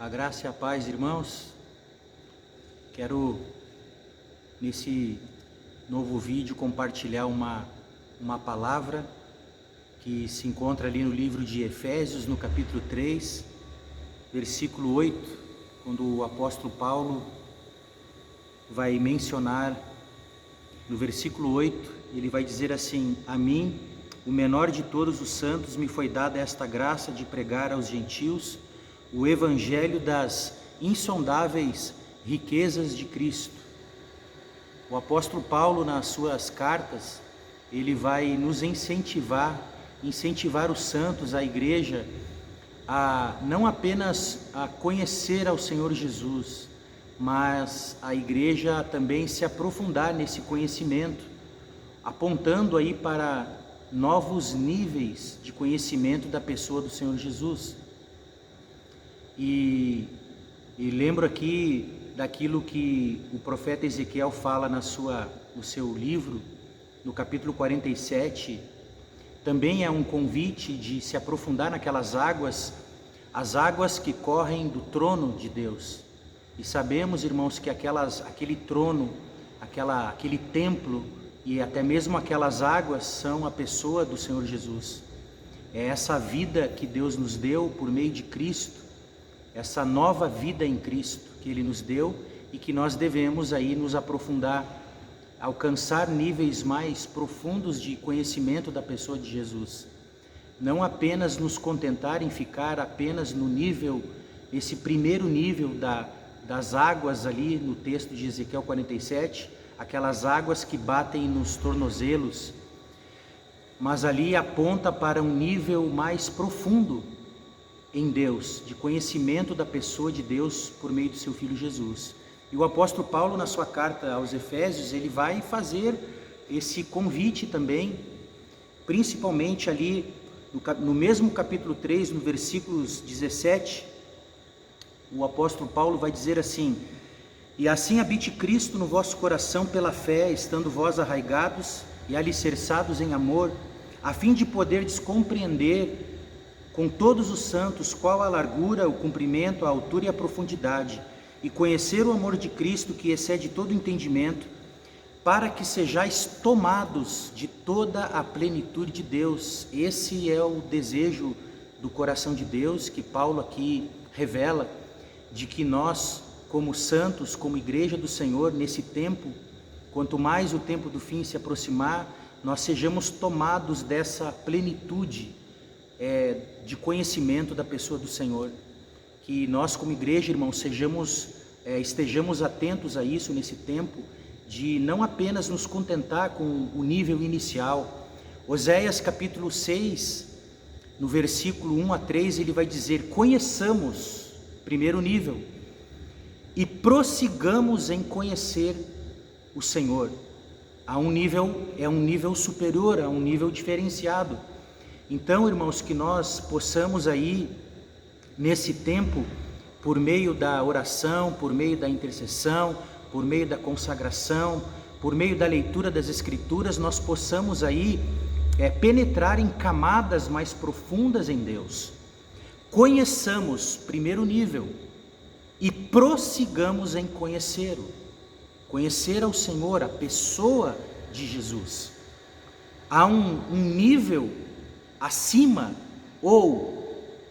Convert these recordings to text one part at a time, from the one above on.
A graça e a paz, irmãos. Quero, nesse novo vídeo, compartilhar uma palavra que se encontra ali no livro de Efésios, no capítulo 3, versículo 8, quando o apóstolo Paulo vai mencionar, no versículo 8, ele vai dizer assim: a mim, o menor de todos os santos, me foi dada esta graça de pregar aos gentios o evangelho das insondáveis riquezas de Cristo. O apóstolo Paulo, nas suas cartas, ele vai nos incentivar os santos, a igreja, a não apenas a conhecer ao Senhor Jesus, mas a igreja também se aprofundar nesse conhecimento, apontando aí para novos níveis de conhecimento da pessoa do Senhor Jesus. E lembro aqui daquilo que o profeta Ezequiel fala no seu livro, no capítulo 47, também é um convite de se aprofundar naquelas águas, as águas que correm do trono de Deus. E sabemos, irmãos, que aquele trono, aquele templo e até mesmo aquelas águas são a pessoa do Senhor Jesus. É essa vida que Deus nos deu por meio de Cristo, essa nova vida em Cristo que Ele nos deu e que nós devemos aí nos aprofundar, alcançar níveis mais profundos de conhecimento da pessoa de Jesus. Não apenas nos contentar em ficar apenas no nível, esse primeiro nível das águas ali no texto de Ezequiel 47, aquelas águas que batem nos tornozelos, mas ali aponta para um nível mais profundo em Deus, de conhecimento da pessoa de Deus por meio do seu Filho Jesus. E o apóstolo Paulo, na sua carta aos Efésios, ele vai fazer esse convite também, principalmente ali no mesmo capítulo 3, no versículos 17, o apóstolo Paulo vai dizer assim: e assim habite Cristo no vosso coração pela fé, estando vós arraigados e alicerçados em amor, a fim de poderdes compreender com todos os santos qual a largura, o comprimento, a altura e a profundidade, e conhecer o amor de Cristo que excede todo entendimento, para que sejais tomados de toda a plenitude de Deus. Esse é o desejo do coração de Deus, que Paulo aqui revela, de que nós, como santos, como igreja do Senhor, nesse tempo, quanto mais o tempo do fim se aproximar, nós sejamos tomados dessa plenitude de conhecimento da pessoa do Senhor. Que nós, como igreja, irmãos, estejamos atentos a isso nesse tempo, de não apenas nos contentar com o nível inicial. Oséias capítulo 6, no versículo 1 a 3, ele vai dizer: conheçamos, primeiro nível, e prossigamos em conhecer o Senhor. É um nível superior, a um nível diferenciado. Então, irmãos, que nós possamos aí, nesse tempo, por meio da oração, por meio da intercessão, por meio da consagração, por meio da leitura das Escrituras, nós possamos aí penetrar em camadas mais profundas em Deus. Conheçamos, primeiro nível, e prossigamos em conhecer ao Senhor, a pessoa de Jesus. Há um nível acima, ou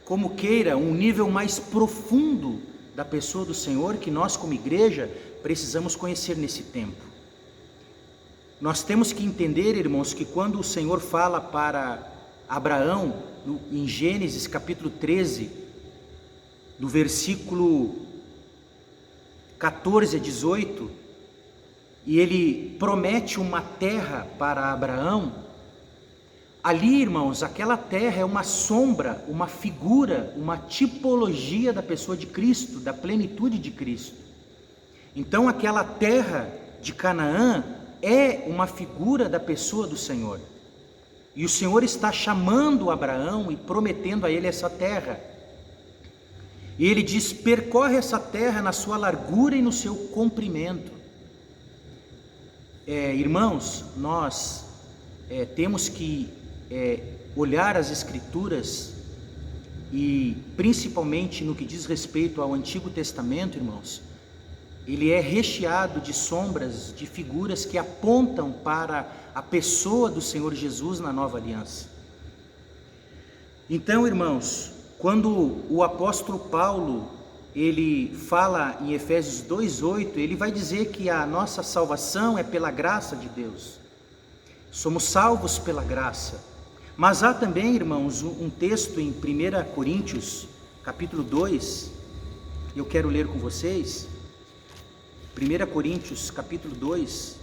como queira, um nível mais profundo da pessoa do Senhor, que nós como igreja precisamos conhecer nesse tempo. Nós temos que entender, irmãos, que quando o Senhor fala para Abraão, em Gênesis capítulo 13, do versículo 14 a 18, e ele promete uma terra para Abraão, ali, irmãos, aquela terra é uma sombra, uma figura, uma tipologia da pessoa de Cristo, da plenitude de Cristo. Então, aquela terra de Canaã é uma figura da pessoa do Senhor. E o Senhor está chamando Abraão e prometendo a ele essa terra. E ele diz: percorre essa terra na sua largura e no seu comprimento. Irmãos, nós temos que olhar as Escrituras e principalmente no que diz respeito ao Antigo Testamento, irmãos, ele é recheado de sombras, de figuras que apontam para a pessoa do Senhor Jesus na nova aliança. Então, irmãos, quando o apóstolo Paulo, ele fala em Efésios 2:8, ele vai dizer que a nossa salvação é pela graça de Deus. Somos salvos pela graça. Mas há também, irmãos, um texto em 1 Coríntios, capítulo 2, eu quero ler com vocês. 1 Coríntios, capítulo 2,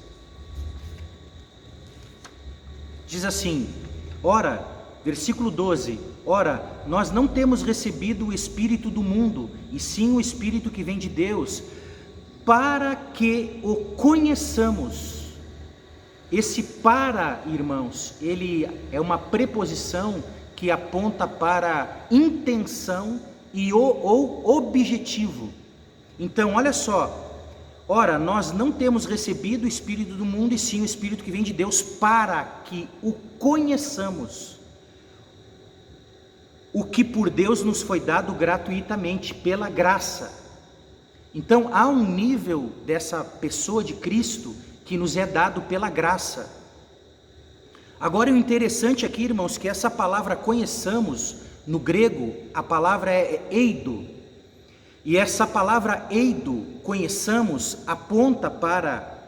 diz assim, versículo 12, ora, nós não temos recebido o Espírito do mundo, e sim o Espírito que vem de Deus, para que o conheçamos. Esse para, irmãos, ele é uma preposição que aponta para intenção ou objetivo. Então, olha só, ora, nós não temos recebido o Espírito do mundo, e sim o Espírito que vem de Deus, para que o conheçamos. O que por Deus nos foi dado gratuitamente, pela graça. Então, há um nível dessa pessoa de Cristo que nos é dado pela graça. Agora, o interessante aqui, irmãos, que essa palavra conheçamos, no grego, a palavra é eido. E essa palavra eido, conheçamos, aponta para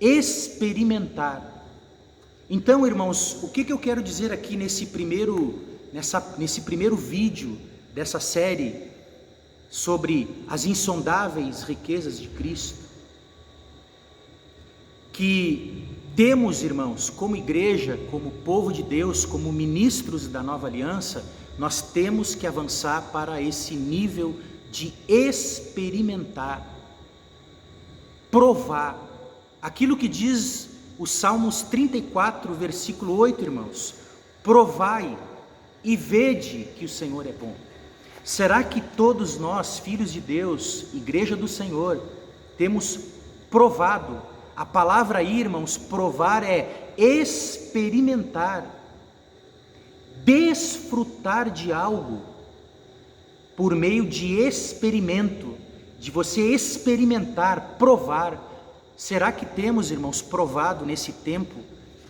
experimentar. Então, irmãos, o que eu quero dizer aqui nesse primeiro vídeo dessa série sobre as insondáveis riquezas de Cristo? Que temos, irmãos, como igreja, como povo de Deus, como ministros da nova aliança, nós temos que avançar para esse nível de experimentar, provar, aquilo que diz o Salmos 34, versículo 8, irmãos, provai e vede que o Senhor é bom. Será que todos nós, filhos de Deus, igreja do Senhor, temos provado? A palavra aí, irmãos, provar é experimentar, desfrutar de algo, por meio de experimento, de você experimentar, provar. Será que temos, irmãos, provado nesse tempo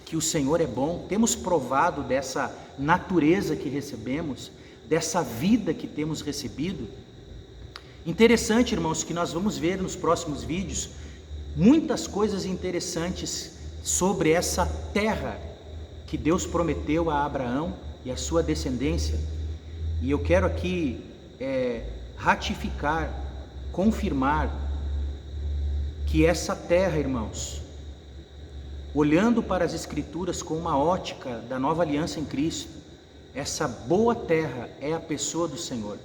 que o Senhor é bom? Temos provado dessa natureza que recebemos, dessa vida que temos recebido? Interessante, irmãos, que nós vamos ver nos próximos vídeos muitas coisas interessantes sobre essa terra que Deus prometeu a Abraão e a sua descendência. E eu quero aqui ratificar, confirmar que essa terra, irmãos, olhando para as Escrituras com uma ótica da nova aliança em Cristo, essa boa terra é a pessoa do Senhor.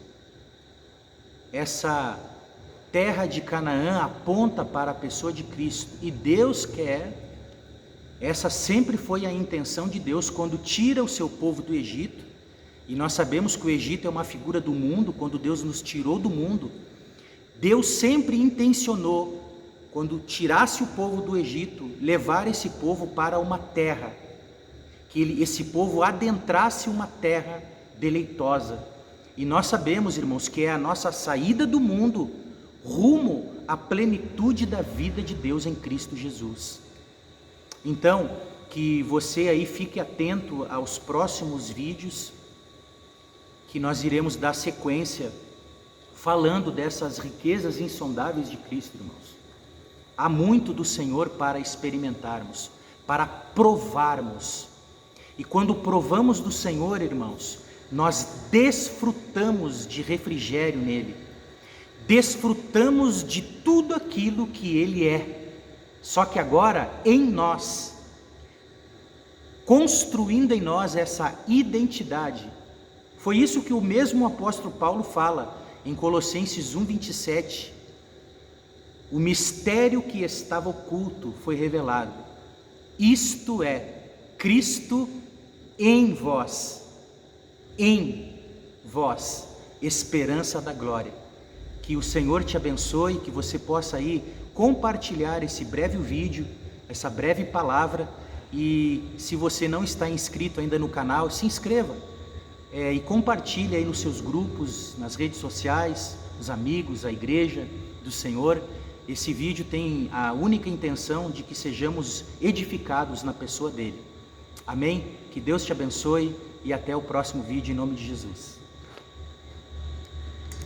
Essa terra de Canaã aponta para a pessoa de Cristo, e Deus quer, essa sempre foi a intenção de Deus quando tira o seu povo do Egito, e nós sabemos que o Egito é uma figura do mundo. Quando Deus nos tirou do mundo, Deus sempre intencionou, quando tirasse o povo do Egito, levar esse povo para uma terra, que esse povo adentrasse uma terra deleitosa. E nós sabemos, irmãos, que é a nossa saída do mundo rumo à plenitude da vida de Deus em Cristo Jesus. Então, que você aí fique atento aos próximos vídeos, que nós iremos dar sequência, falando dessas riquezas insondáveis de Cristo, irmãos. Há muito do Senhor para experimentarmos, para provarmos. E quando provamos do Senhor, irmãos, nós desfrutamos de refrigério nele. Desfrutamos de tudo aquilo que Ele é, só que agora em nós, construindo em nós essa identidade. Foi isso que o mesmo apóstolo Paulo fala em Colossenses 1:27. O mistério que estava oculto foi revelado, isto é, Cristo em vós, esperança da glória. Que o Senhor te abençoe, que você possa aí compartilhar esse breve vídeo, essa breve palavra, e se você não está inscrito ainda no canal, se inscreva. e compartilhe aí nos seus grupos, nas redes sociais, os amigos, a igreja do Senhor. Esse vídeo tem a única intenção de que sejamos edificados na pessoa dele. Amém? Que Deus te abençoe e até o próximo vídeo em nome de Jesus.